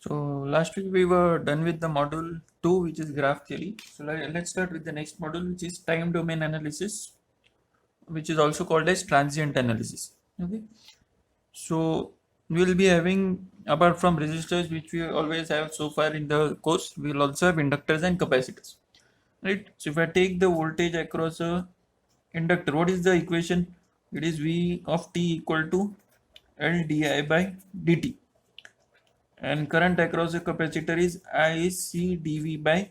So last week we were done with the module 2, which is graph theory. So let's start with the next module, which is time domain analysis, which is also called as transient analysis. Okay. So we'll be having, apart from resistors, which we always have so far in the course, we'll also have inductors and capacitors. Right. So if I take the voltage across a inductor, what is the equation? It is V of t equal to L di by dt, and current across a capacitor is IC dV by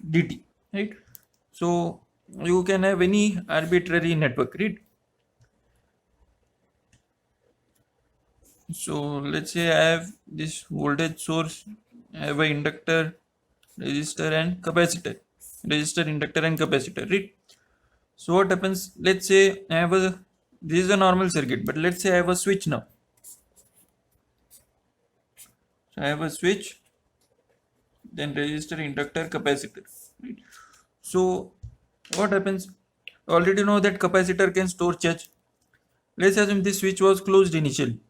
dt, right? So you can have any arbitrary network, right? So let's say I have this voltage source, I have an inductor, resistor and capacitor, resistor, inductor and capacitor, right? So what happens, let's say I have a, this is a normal circuit, but let's say I have a switch now. So I have a switch, then resistor, inductor, capacitor, right? So what happens, already know that capacitor can store charge. Let's assume this switch was closed initially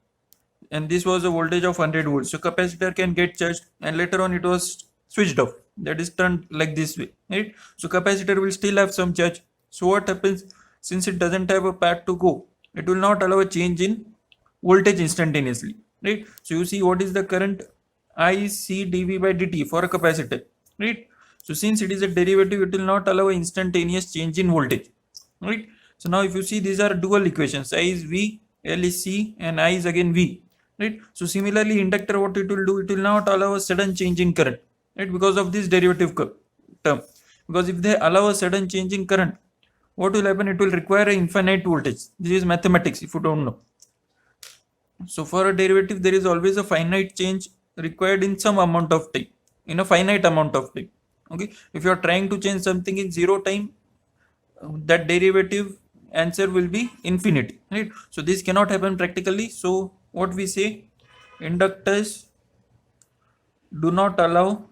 and this was a voltage of 100 volts. So capacitor can get charged and later on it was switched off. That is turned like this way, right? So capacitor will still have some charge. So what happens, since it doesn't have a path to go, it will not allow a change in voltage instantaneously, right? So you see what is the current IC dV by dt for a capacitor, right? So since it is a derivative, it will not allow instantaneous change in voltage, right? So now if you see, these are dual equations, I is V, L is C and I is again V, right? So similarly inductor, what it will do, it will not allow a sudden change in current, right? Because of this derivative term, because if they allow a sudden change in current, what will happen, it will require an infinite voltage. This is mathematics if you don't know. So for a derivative, there is always a finite change required in some amount of time, in a finite amount of time. Okay, if you are trying to change something in zero time, that derivative answer will be infinity, right? So this cannot happen practically. So what we say, inductors do not allow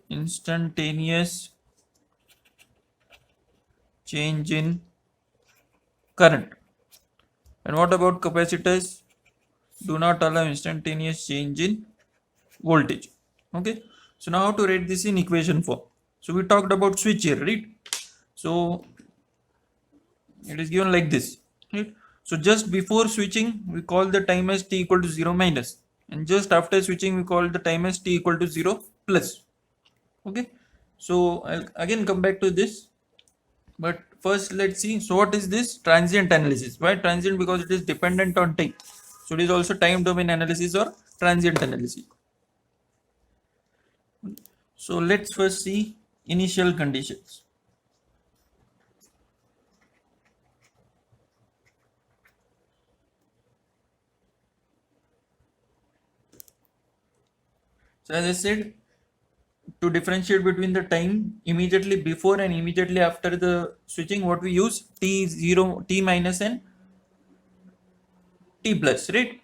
instantaneous change in current. And what about capacitors? Do not allow instantaneous change in voltage. Okay, so now how to write this in equation form? So we talked about switch here, right? So it is given like this, right? So just before switching we call the time as t equal to 0 minus, and just after switching we call the time as t equal to 0 plus. Okay, so I'll again come back to this, but first let's see, so what is this transient analysis? Why transient? Because it is dependent on time, so it is also time domain analysis or transient analysis. So let's first see initial conditions. So as I said, to differentiate between the time immediately before and immediately after the switching, what we use, t0, t minus and t plus, right?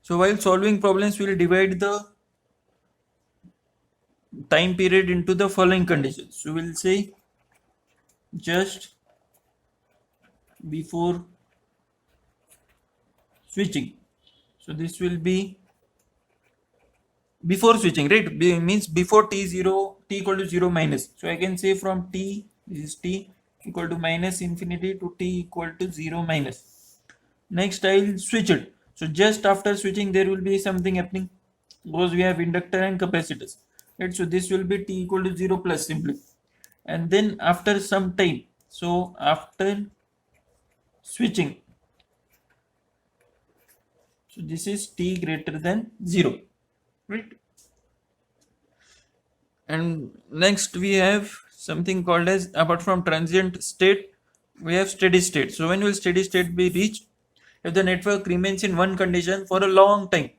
So while solving problems, we will divide the time period into the following conditions. So we'll say just before switching. So this will be before switching, right? Means before t0, t equal to 0 minus. So I can say from t, this is t equal to minus infinity to t equal to 0 minus. Next I'll switch it. So just after switching there will be something happening, because we have inductor and capacitors, right? So this will be t equal to 0 plus simply. And then after some time, so after switching, so this is t greater than 0, right? And next we have something called as, apart from transient state, we have steady state. So when will steady state be reached? If the network remains in one condition for a long time.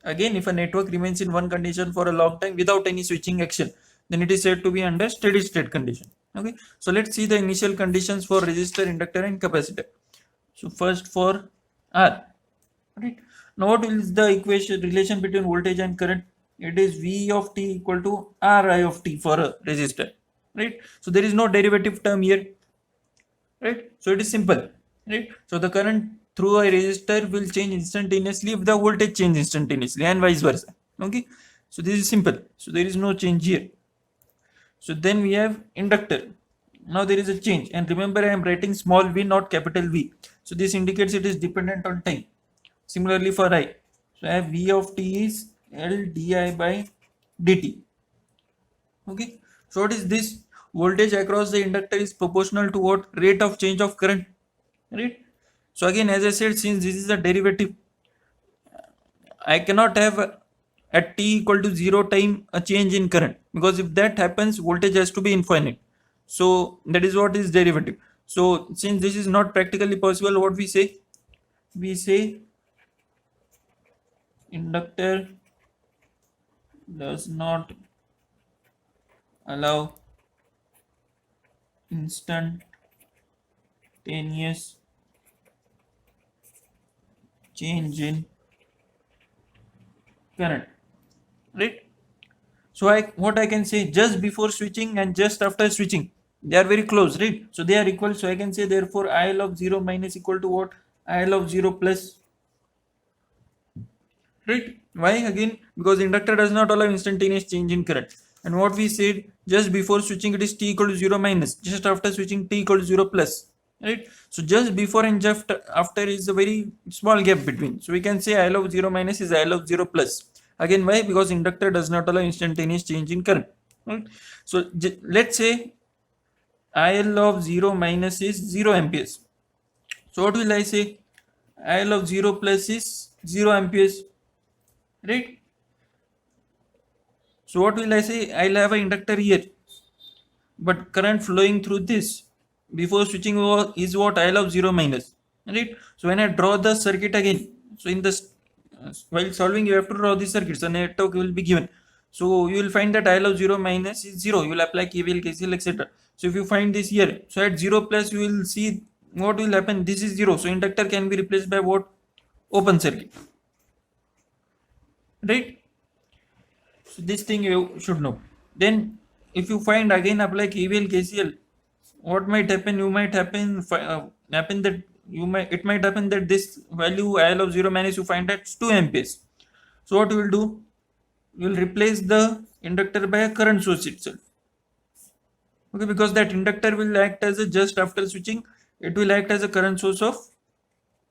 Again, if a network remains in one condition for a long time without any switching action, then it is said to be under steady state condition. Okay, so let's see the initial conditions for resistor, inductor and capacitor. So first for R, right? Now what is the equation relation between voltage and current? it is V of t equal to Ri of t for a resistor, right? So there is no derivative term here, right? So it is simple, right? So the current through a resistor will change instantaneously if the voltage change instantaneously and vice versa. Okay, so this is simple. So there is no change here. So then we have inductor. Now there is a change, and remember I am writing small v, not capital V. So this indicates it is dependent on time. Similarly for I, so I have V of t is L di by dt. Okay, so what is this? Voltage across the inductor is proportional to what? Rate of change of current, right? So again, as I said, since this is a derivative, I cannot have at t equal to 0 time a change in current, because if that happens, voltage has to be infinite. So that is what is derivative. So since this is not practically possible, what we say? We say inductor does not allow instantaneous change in current, right? So what I can say, just before switching and just after switching, they are very close, right? So they are equal. So I can say therefore IL of 0 minus equal to what? IL of 0 plus, right? Why? Again, because inductor does not allow instantaneous change in current. And what we said, just before switching it is t equal to 0 minus, just after switching t equal to 0 plus, right? So just before and just after is a very small gap between. So we can say IL of 0 minus is IL of 0 plus. Again, why? Because inductor does not allow instantaneous change in current, right? So let's say IL of 0 minus is 0 amperes. So what will I say? IL of 0 plus is 0 amperes, right? So what will I say? I'll have an inductor here, but current flowing through this before switching over is what? IL of 0 minus, right? So when I draw the circuit again, so in this while solving you have to draw the circuit, so network will be given. So you will find that IL of 0 minus is 0. You will apply KVL, KCL, etc. So if you find this here, so at 0 plus you will see what will happen. This is 0. So inductor can be replaced by what? Open circuit, right? So this thing you should know. Then if you find again apply KVL, KCL, what might happen? You might happen that it might happen that this value IL of 0 minus you find at 2 amperes. So what you will do? You will replace the inductor by a current source itself. Okay, because that inductor will act as a, just after switching, it will act as a current source of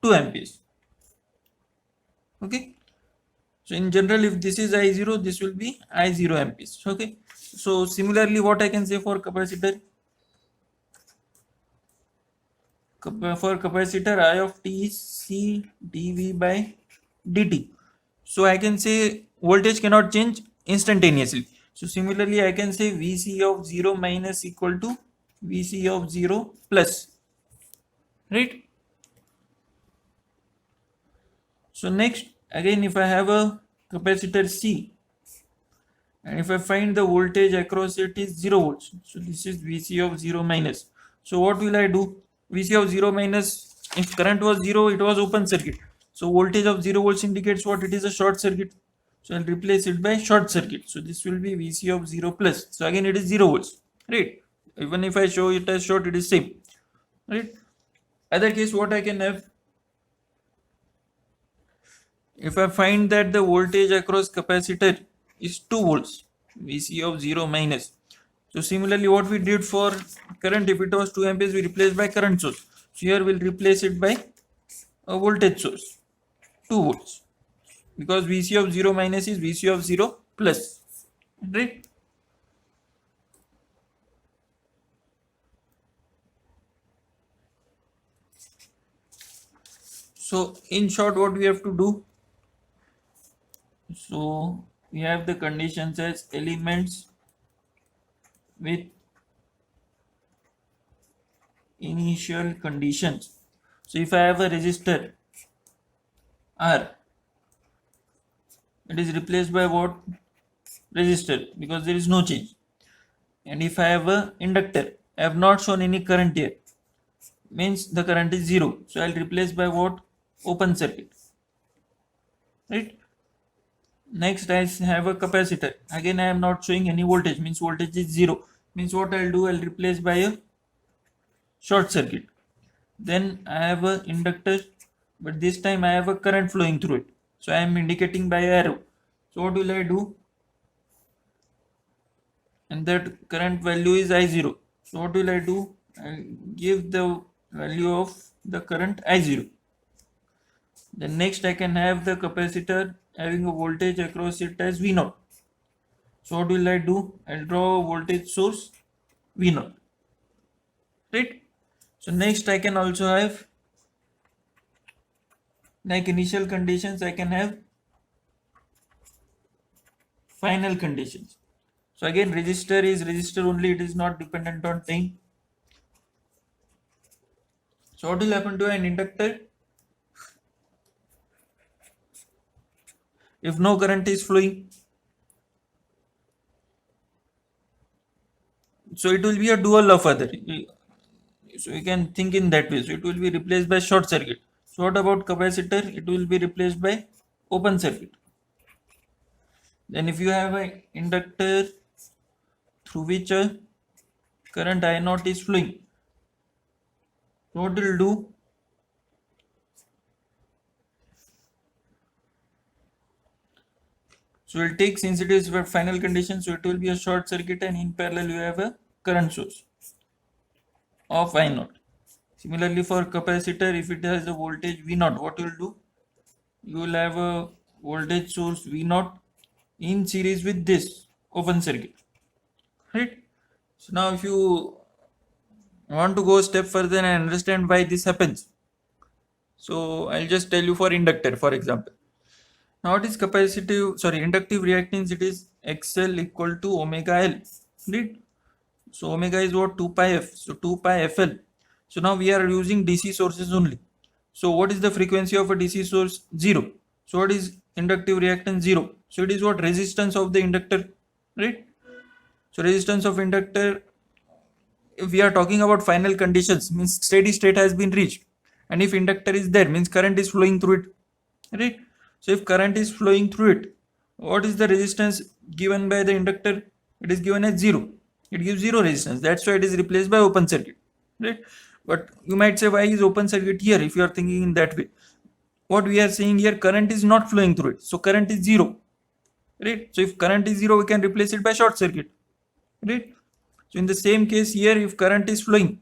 2 amperes. Okay. So in general, if this is I0, this will be I0 amperes. Okay. So similarly, what I can say for capacitor? For capacitor, I of t is C dV by dt. So I can say voltage cannot change instantaneously. So similarly, I can say Vc of 0 minus equal to Vc of 0 plus, right? So next, again, if I have a capacitor C, and if I find the voltage across it is 0 volts, so this is Vc of 0 minus. So what will I do? Vc of 0 minus, if current was 0, it was open circuit. So voltage of 0 volts indicates what? It is a short circuit. So I'll replace it by short circuit. So this will be Vc of 0 plus. So again it is 0 volts, right? Even if I show it as short, it is same, right? Other case, what I can have? If I find that the voltage across capacitor is 2 volts, Vc of 0 minus. So similarly, what we did for current, if it was 2 amperes, we replaced by current source. So here we'll replace it by a voltage source, 2 volts, because Vc of 0 minus is Vc of 0 plus, right? So in short, what we have to do? So we have the conditions as elements with initial conditions. So if I have a resistor R, it is replaced by what? Resistor, because there is no change. And if I have a inductor, I have not shown any current here, means the current is 0. So I'll replace by what? Open circuit, right? Next I have a capacitor. Again I am not showing any voltage, means voltage is 0. Means what I'll do, I'll replace by a short circuit. Then I have a inductor, but this time I have a current flowing through it, so I am indicating by arrow. So what will I do? And that current value is I0. So what will I do? I'll give the value of the current I0. Then next I can have the capacitor having a voltage across it as V0. So what will I do? I'll draw a voltage source V0. Right? So next I can also have, like initial conditions, I can have final conditions. So again resistor is resistor only, it is not dependent on time. So what will happen to an inductor? If no current is flowing, so it will be a dual of other. So you can think in that way. So it will be replaced by short circuit. So what about capacitor? It will be replaced by open circuit. Then if you have an inductor through which a current I0 is flowing, so what will do? So we'll take, since it is for final condition, so it will be a short circuit, and in parallel you have a current source of I0. Similarly for capacitor, if it has a voltage V0, what you will do? You will have a voltage source V0 in series with this open circuit, right? So now if you want to go a step further and understand why this happens, so I'll just tell you for inductor, for example. Now it is inductive reactance, it is XL equal to omega L, right? So omega is what? 2 pi F, so 2 pi FL. So now we are using DC sources only. So what is the frequency of a DC source? 0. So what is inductive reactance? 0. So it is what? Resistance of the inductor, right? So resistance of inductor, if we are talking about final conditions, means steady state has been reached, and if inductor is there, means current is flowing through it, right? So if current is flowing through it, what is the resistance given by the inductor? It is given as 0. It gives 0 resistance, that's why it is replaced by open circuit, right? But you might say, why is open circuit here? If you are thinking in that way, what we are saying here, current is not flowing through it, so current is 0, right? So if current is 0, we can replace it by short circuit, right? So in the same case here, if current is flowing,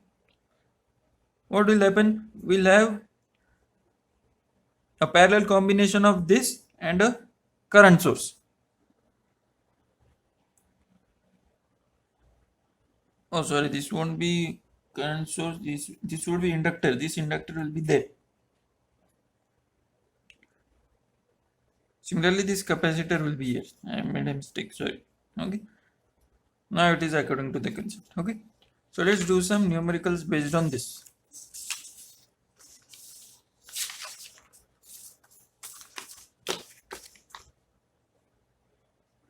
what will happen? We'll have a parallel combination of this and a current source. Oh sorry, this won't be current source, this will be inductor, this inductor will be there. Similarly this capacitor will be here. I made a mistake, sorry. Okay, now it is according to the concept. Okay, so let's do some numericals based on this.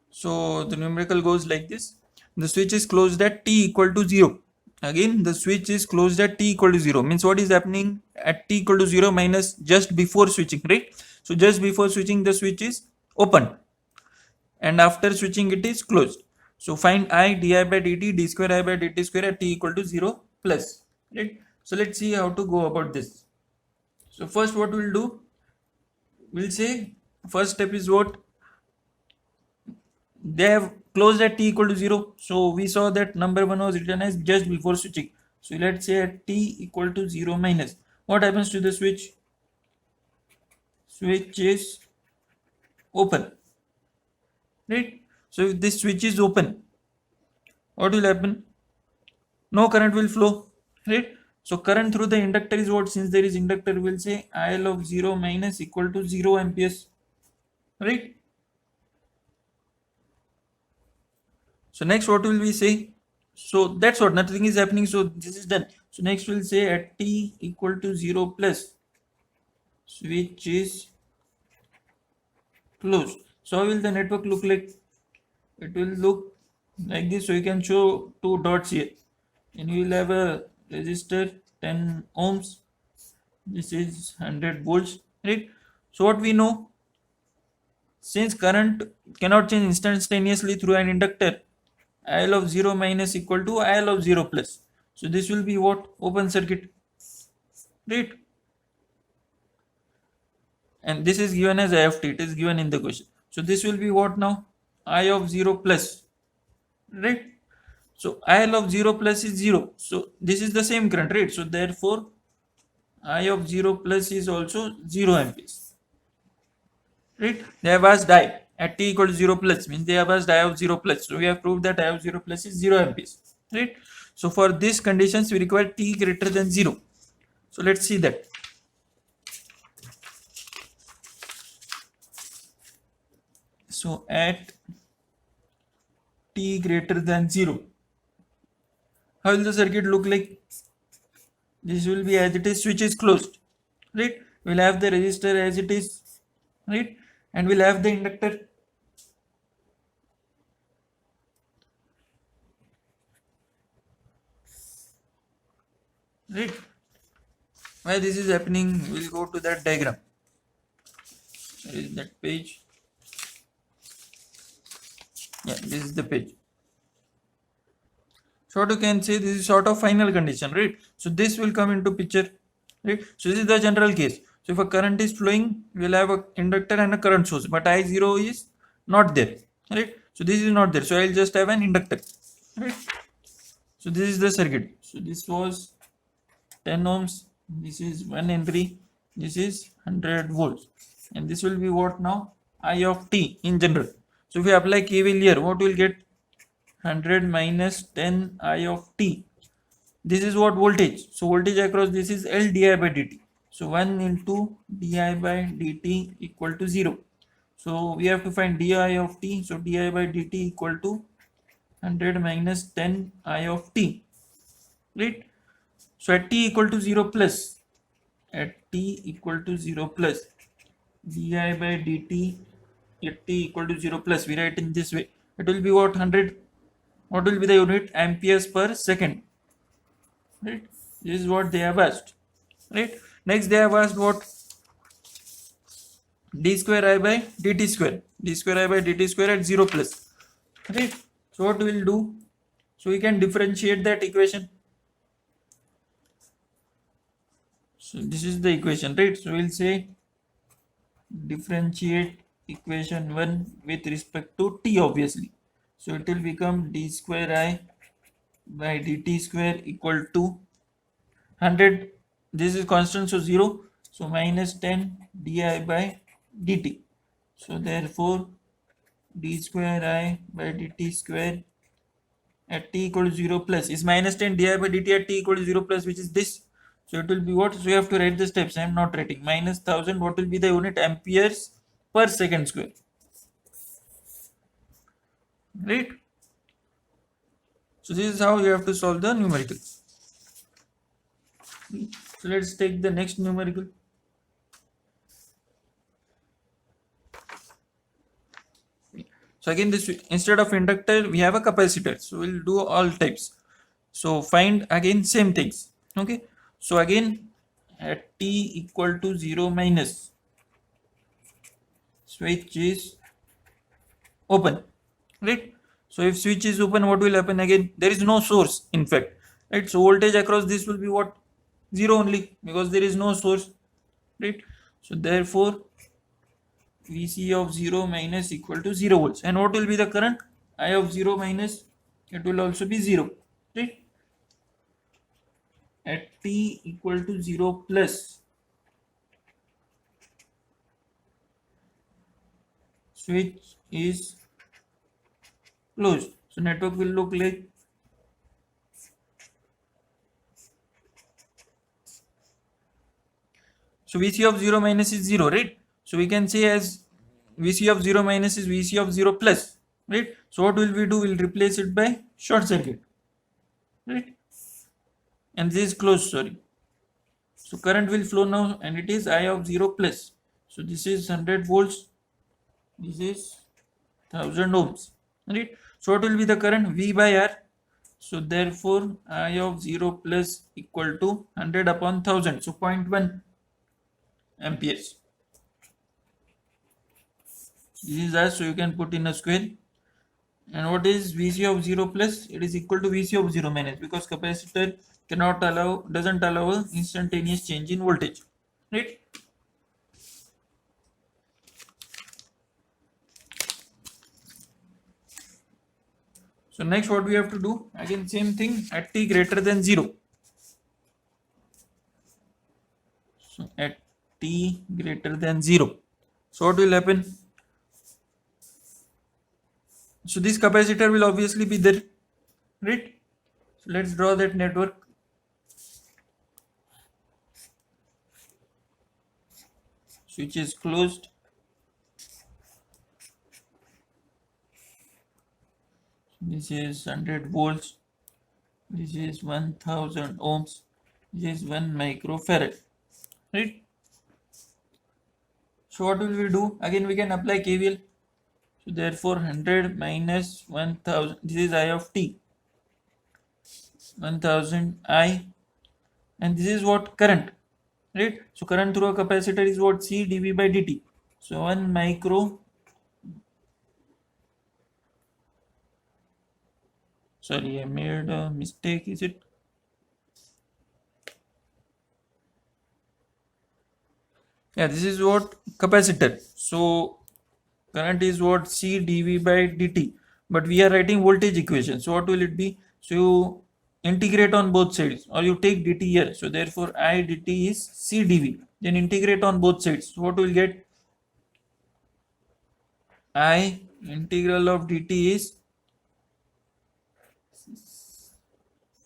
So the numerical goes like this. The switch is closed at t equal to 0. Again, the switch is closed at t equal to 0. Means what is happening at t equal to 0 minus just before switching, right? So just before switching, the switch is open, and after switching it is closed. So find I di by dt d square I by dt square at t equal to 0 plus, right? So let's see how to go about this. So first what we'll do, we'll say first step is what? They have closed at t equal to 0. So we saw that number 1 was written as just before switching. So let's say at t equal to 0 minus, what happens to the switch? Switch is open, right? So if this switch is open, what will happen? No current will flow, right? So current through the inductor is what? Since there is inductor, we'll say IL of 0 minus equal to 0 amperes, right? So next what will we say? So that's what, nothing is happening, so this is done. So next we'll say at t equal to 0 plus, switch is closed. So how will the network look like? It will look like this. So you can show two dots here, and you will have a resistor 10 ohms. This is 100 volts, right? So what we know, since current cannot change instantaneously through an inductor, IL of 0 minus equal to IL of 0 plus. So this will be what? Open circuit, right? And this is given as I of t, it is given in the question. So this will be what now? I of 0 plus, right? So IL of 0 plus is 0. So this is the same current, right? So therefore I of 0 plus is also 0 amperes, right? They have asked I at t equal to 0 plus, means they have asked I of 0 plus. So we have proved that I of 0 plus is 0 amperes, right? So for these conditions we require t greater than 0. So let's see that. So at t greater than 0, how will the circuit look like? This will be as it is, switch is closed, right? We'll have the resistor as it is, right? And we'll have the inductor, right? Why this is happening, we'll go to that diagram. Where is that page? Yeah, this is the page. So what you can say, this is sort of final condition, right? So this will come into picture, right? So this is the general case. So if a current is flowing, we will have a inductor and a current source, but I0 is not there, right? So this is not there, so I'll just have an inductor, right? So this is the circuit. So this was 10 ohms, this is 1 Henry, this is 100 volts, and this will be what now? I of t in general. So if we apply KVL here, what will get? 100 minus 10 I of t. This is what? Voltage. So voltage across this is L di by dt. So 1 into di by dt equal to 0. So we have to find di of t. So di by dt equal to 100 minus 10 I of t, right? So at t equal to 0 plus, at t equal to 0 plus, di by dt at t equal to 0 plus, we write in this way. It will be what? 100. What will be the unit? Amperes per second, right? This is what they have asked, right? Next they have asked what? D square I by dt square, d square I by dt square at 0 plus, right? So what we will do? So we can differentiate that equation. So this is the equation, right? So we'll say differentiate equation 1 with respect to t, obviously. So it will become d square I by dt square equal to 100, this is constant, so 0, so minus 10 di by dt. So therefore d square I by dt square at t equal to 0 plus is minus 10 di by dt at t equal to 0 plus, which is this. So it will be what? So you have to write the steps, I am not writing. Minus 1000, what will be the unit? Amperes per second square, right? So this is how you have to solve the numerical. So let's take the next numerical. So again, this, instead of inductor we have a capacitor, so we'll do all types. So find again same things, okay? So again at t equal to 0 minus, switch is open, right? So if switch is open, what will happen? Again, there is no source, in fact, right? So voltage across this will be what? 0 only, because there is no source, right? So therefore Vc of 0 minus equal to 0 volts. And what will be the current? I of 0 minus, it will also be 0, right? At t equal to 0 plus, switch is closed. So network will look like, so Vc of 0 minus is 0, right? So we can say as Vc of 0 minus is Vc of 0 plus, right? So what will we do? We'll replace it by short circuit, right? And this is closed, sorry. So current will flow now, and it is I of 0 plus. So this is 100 volts, this is 1000 ohms, right? So what will be the current? V by R. So therefore I of 0 plus equal to 100 upon 1000, so 0.1 amperes. This is as, so you can put in a square. And what is Vc of 0 plus? It is equal to Vc of 0 minus, because capacitor doesn't allow a instantaneous change in voltage, right? So next what we have to do, again same thing at t greater than 0. So at t greater than 0, so what will happen? So this capacitor will obviously be there, right? So let's draw that network. Switch is closed. This is 100 volts. This is 1000 ohms. This is 1 microfarad, right? So what will we do? Again we can apply KVL. So therefore 100 minus 1000, this is I of t, 1000 I, and this is what? Current, right? So current through a capacitor is what? C dV by dt. So 1 micro, sorry I made a mistake, is it? Yeah, this is what? Capacitor. So current is what? C dV by dt, but we are writing voltage equation, so what will it be? So you integrate on both sides, or you take dt here, so therefore I dt is C dV, then integrate on both sides, so what will get? I integral of dt is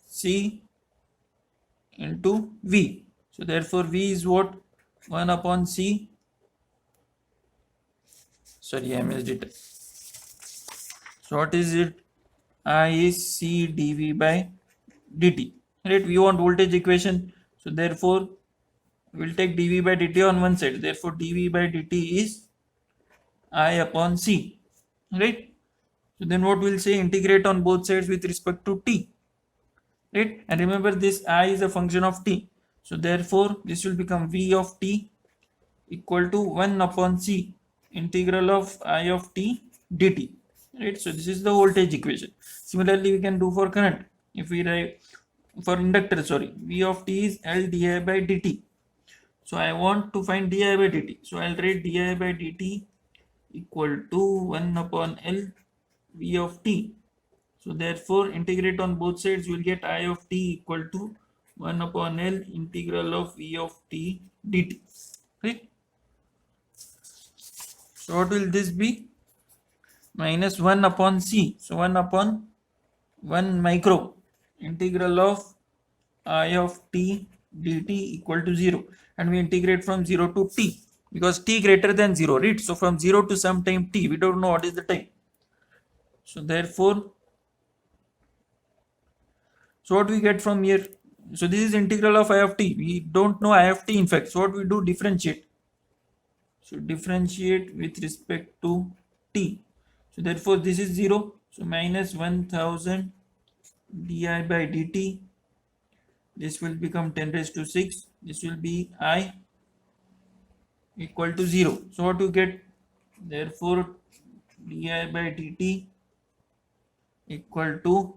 C into V, so therefore V is what? 1 upon C, sorry I missed it. So what is it? I is C dV by dt, right? We want voltage equation, so therefore we'll take dV by dt on one side, therefore dV by dt is I upon C, right? So then what we'll say? Integrate on both sides with respect to t, right? And remember this I is a function of t, so therefore this will become V of t equal to 1 upon C integral of I of t dt, right? So this is the voltage equation. Similarly we can do for current. If we write for inductor, sorry, V of t is L di by dt. So I want to find di by dt, so I'll write di by dt equal to 1 upon L V of t. So therefore integrate on both sides, you will get I of t equal to 1 upon L integral of V of t dt, right? So what will this be? Minus 1 upon C, so 1 upon 1 micro integral of I of t dt equal to 0, and we integrate from 0 to t, because t greater than 0, right? So from 0 to some time t, we don't know what is the time. So therefore, so what we get from here? So this is integral of I of t. We don't know I of t in fact. So what we do? Differentiate. So differentiate with respect to t. So therefore this is 0. So minus 1000 di by dt. This will become 10 raised to 6. This will be I equal to 0. So what you get? Therefore di by dt equal to,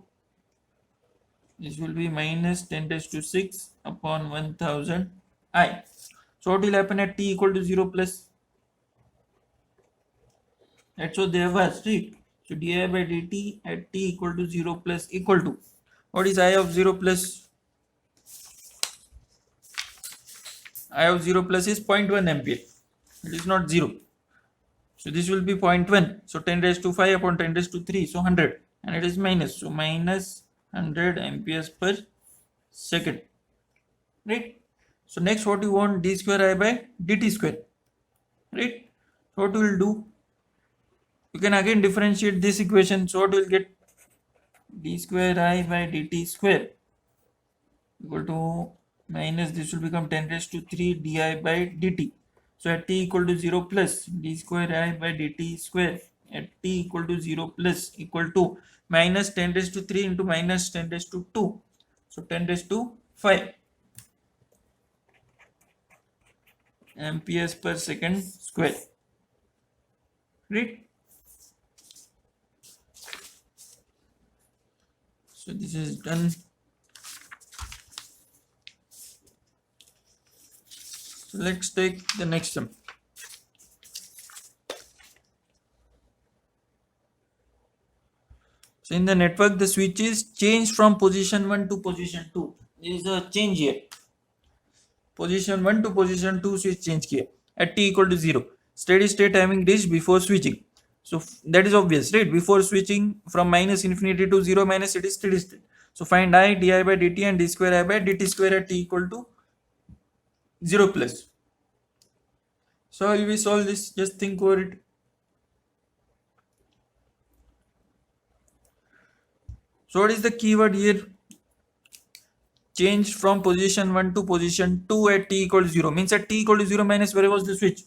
this will be minus 10 raised to 6 upon 1000 I. So what will happen at t equal to 0 plus? That's what they have asked, right? So di by dt at t equal to 0 plus equal to, what is I of 0 plus? I of 0 plus is 0.1 ampere. It is not 0. So this will be 0.1. So 10 raised to 5 upon 10 raised to 3. So 100. And it is minus. So minus 100 amperes per second. Right? So next what you want? D square I by dt square. Right? So what we will do? You can again differentiate this equation. So what we will get? D square I by dt square equal to minus, this will become 10 raised to 3 di by dt. So at t equal to 0 plus d square I by dt square at t equal to 0 plus equal to minus 10 raised to 3 into minus 10 raised to 2. So 10 raised to 5 amperes per second square. right? So this is done. So let's take the next sum. So in the network, the switch is changed from position 1 to position 2. There is a change here. Position 1 to position 2 switch change here at t equal to 0. Steady state having reached before switching. So that is obvious, right? Before switching from minus infinity to 0 minus, it is steady state. So find I di by dt and d square I by dt square at t equal to 0 plus. So how will we solve this? Just think over it. So what is the keyword here? Change from position 1 to position 2 at t equal to 0. Means at t equal to 0 minus, where was the switch?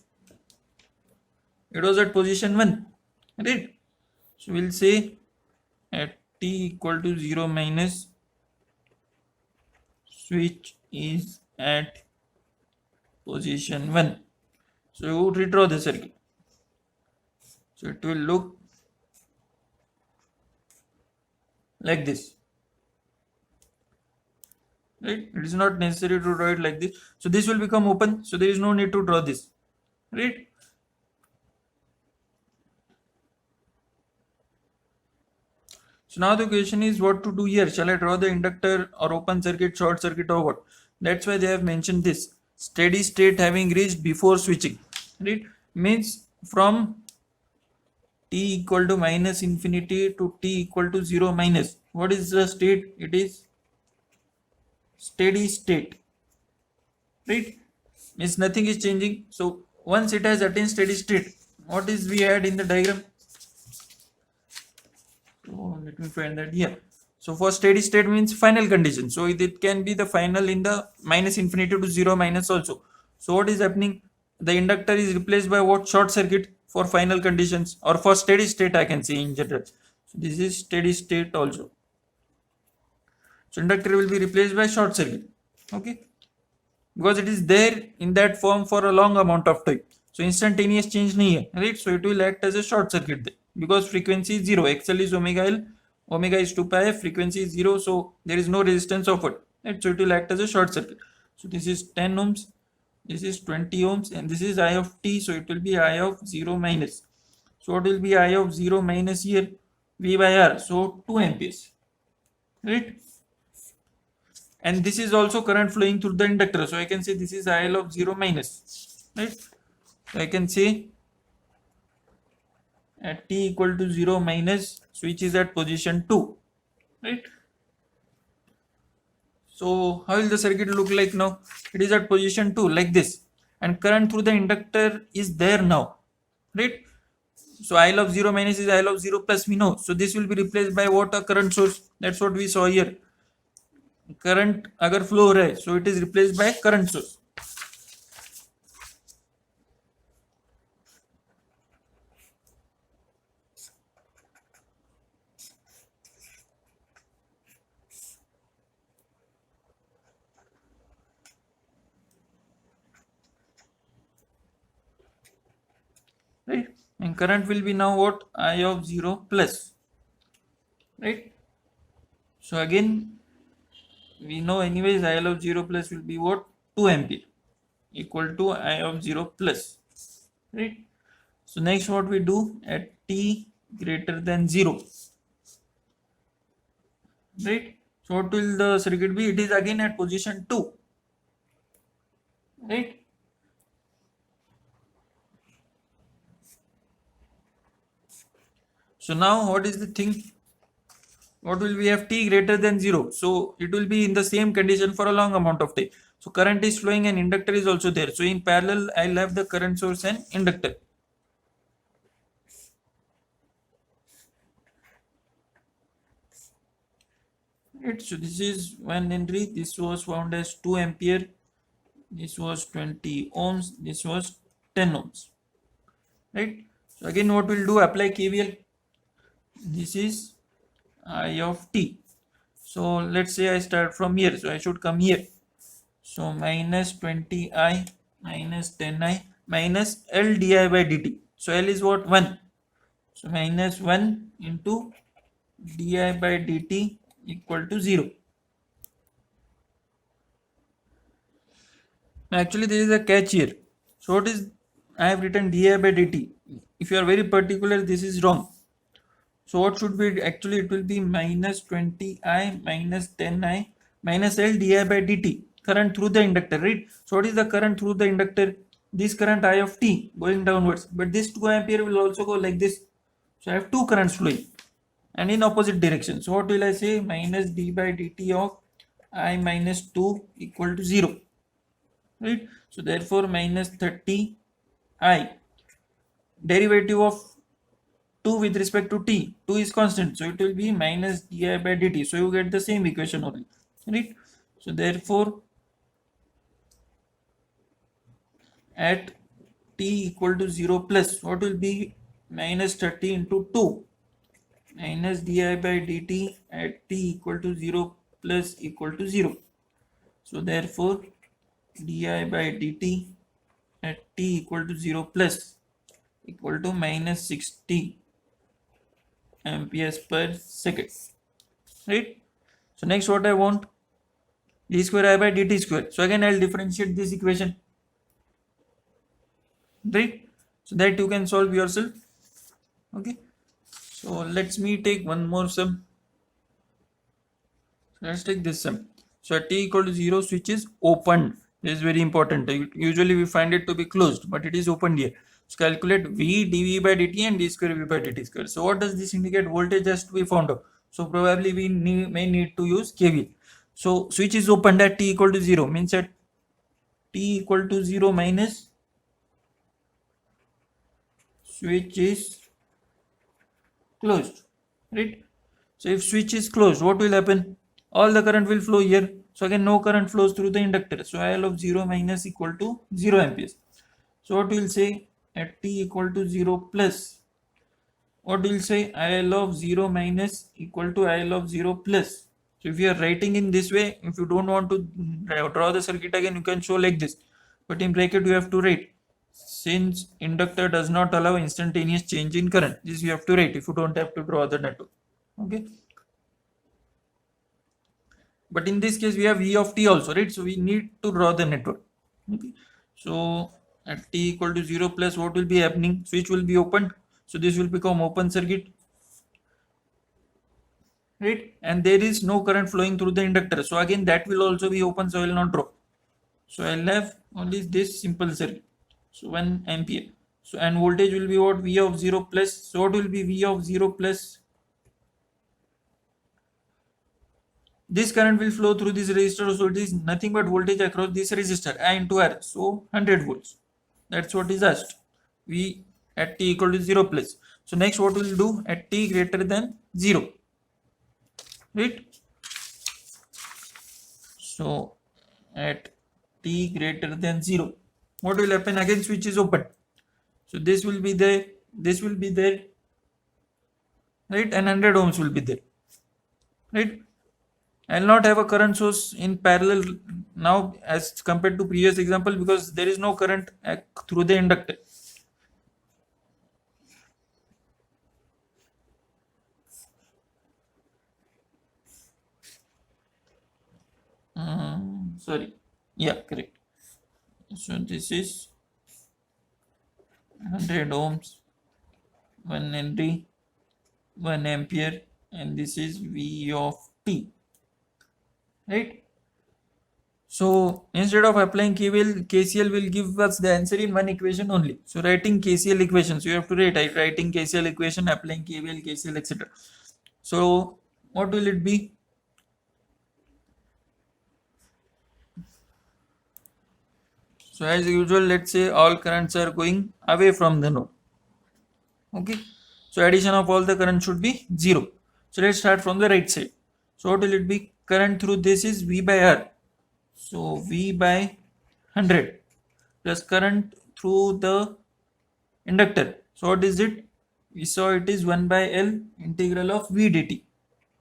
It was at position 1. Right? So we'll say at t equal to 0 minus, switch is at position 1. So you would redraw the circuit. So it will look like this. Right? It is not necessary to draw it like this. So this will become open. So there is no need to draw this. Right? So now the question is what to do here. Shall I draw the inductor or open circuit, short circuit, or what? That's why they have mentioned this. Steady state having reached before switching. Right? Means from t equal to minus infinity to t equal to 0 minus. What is the state? It is steady state. Right? Means nothing is changing. So once it has attained steady state, what is we had in the diagram? So let me find that here. So for steady state means final condition. So it can be the final in the minus infinity to 0 minus also. So what is happening? The inductor is replaced by what? Short circuit for final conditions, or for steady state I can say in general. So this is steady state also. So inductor will be replaced by short circuit. Okay. Because it is there in that form for a long amount of time. So instantaneous change nahi hai, right? So it will act as a short circuit there. Because frequency is 0, XL is omega L, omega is 2 pi f, frequency is 0, so there is no resistance offered, right? So it will act as a short circuit. So this is 10 ohms, this is 20 ohms, and this is I of t, so it will be I of 0 minus. So what will be I of 0 minus here? V by R, so 2 amperes, right? And this is also current flowing through the inductor, so I can say this is IL of 0 minus, right? So I can say at t equal to 0 minus, switch is at position 2, right? So how will the circuit look like now? It is at position 2 like this, and current through the inductor is there now, right? So IL of 0 minus is IL of 0 plus, we know. So this will be replaced by what? A current source. That's what we saw here. Current agar flow हो रहा है, so it is replaced by current source. Right? And current will be now what? I of 0 plus, right? So again we know anyways IL of 0 plus will be what? 2 ampere equal to I of 0 plus, right? So next what we do at t greater than 0, right? So what will the circuit be? It is again at position 2, right? So now what is the thing? What will we have? T greater than 0. So it will be in the same condition for a long amount of time. So current is flowing and inductor is also there. So in parallel, I'll have the current source and inductor. Right. So this is 1 Henry. This was found as 2 ampere. This was 20 ohms. This was 10 ohms. Right. So again, what we'll do? Apply KVL. This is I of t. So let's say I start from here. So I should come here. So minus 20i minus 10i minus L di by dt. So L is what? 1. So minus 1 into di by dt equal to 0. Actually, there is a catch here. So what is, I have written di by dt. If you are very particular, this is wrong. So what should be, actually it will be minus 20i minus 10i minus L di by dt, current through the inductor, right? So what is the current through the inductor? This current I of t going downwards, but this 2 ampere will also go like this. So I have two currents flowing and in opposite direction. So what will I say? Minus d by dt of I minus 2 equal to 0, right? So therefore minus 30i, derivative of 2 with respect to t, 2 is constant, so it will be minus di by dt. So you get the same equation only, right? So therefore at t equal to 0 plus, what will be minus 30 into 2 minus di by dt at t equal to 0 plus equal to 0. So therefore di by dt at t equal to 0 plus equal to minus 60 amperes per second, right? So next what I want, d square I by dt square. So again I'll differentiate this equation, right? So that you can solve yourself. Okay, so let's me take one more sum. So let's take this sum. So at t equal to 0, switch is opened. This is very important. Usually we find it to be closed, but it is opened here. So calculate v dv by dt and d square v by dt square. So what does this indicate? Voltage has to be found out. So probably we may need to use KVL. So switch is opened at t equal to 0, means at t equal to 0 minus switch is closed, right? So if switch is closed, what will happen? All the current will flow here. So again no current flows through the inductor. So IL of 0 minus equal to 0 amperes. So what will say at t equal to 0 plus, what will say IL of 0 minus equal to IL of 0 plus. So if you are writing in this way, if you don't want to draw the circuit again, you can show like this. But in bracket you have to write, since inductor does not allow instantaneous change in current. This you have to write if you don't have to draw the network. Okay. But in this case we have V of t also, right? So we need to draw the network. Okay. So at t equal to 0 plus, what will be happening? Switch will be opened. So this will become open circuit, right? And there is no current flowing through the inductor. So again that will also be open, so I will not draw. So I'll have only this simple circuit. So 1 ampere. So and voltage will be what? V of 0 plus. So what will be V of 0 plus? This current will flow through this resistor, so it is nothing but voltage across this resistor, I into R. So 100 volts. That's what is asked. V at t equal to 0 plus. So next what we'll do at t greater than 0, right? So at t greater than 0, what will happen? Again switch is open. So this will be there, this will be there, right? And 100 ohms will be there, right? I'll not have a current source in parallel now as compared to previous example, because there is no current through the inductor. Sorry, yeah, correct. So this is 100 ohms, 1 Henry, 1 ampere, and this is V of t, right? So instead of applying KVL, KCL will give us the answer in one equation only. So writing KCL equations, you have to write writing KCL equation, applying KVL, KCL, etc. So what will it be? So as usual, let's say all currents are going away from the node. Okay. So addition of all the current should be 0. So let's start from the right side. So what will it be? Current through this is V by R. So V by 100 plus current through the inductor. So what is it? We saw it is 1 by L integral of V dt.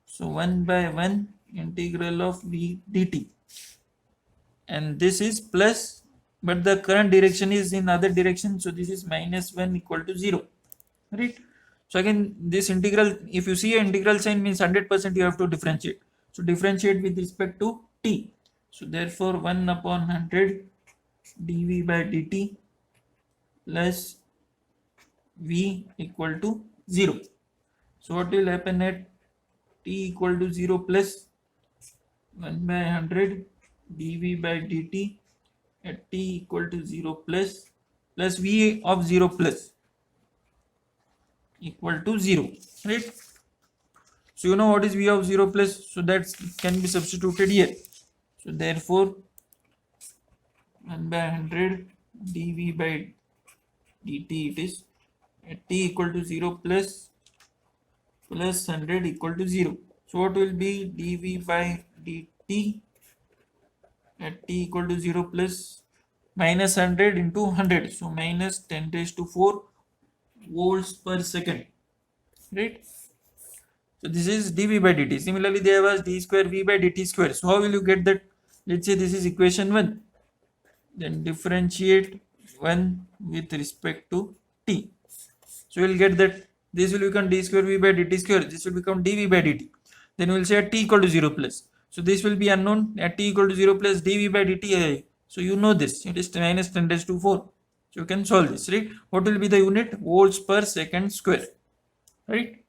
So 1 by 1 integral of V dt. And this is plus, but the current direction is in other direction. So this is minus 1 equal to 0. Right. So again, this integral, if you see an integral sign, means 100% you have to differentiate. So differentiate with respect to t. So therefore 1 upon 100 dv by dt plus v equal to 0. So what will happen at t equal to 0 plus 1 by 100 dv by dt at t equal to 0 plus v of 0 plus equal to 0, right? So you know what is v of 0 plus, so that can be substituted here. So therefore 1 by 100 dv by dt, it is at t equal to 0 plus 100 equal to 0. So what will be dv by dt at t equal to 0 plus minus 100 into 100, so minus 10 raised to 4 volts per second, right? So this is dv by dt. Similarly, there was d square v by dt square. So how will you get that? Let's say this is equation 1. Then differentiate 1 with respect to t. So we'll get that this will become d square v by dt square. This will become dv by dt. Then we'll say at t equal to 0 plus. So this will be unknown at t equal to 0 plus dv by dt. So you know this. It is minus 10 raised to 4. So you can solve this, right? What will be the unit? Volts per second square, right?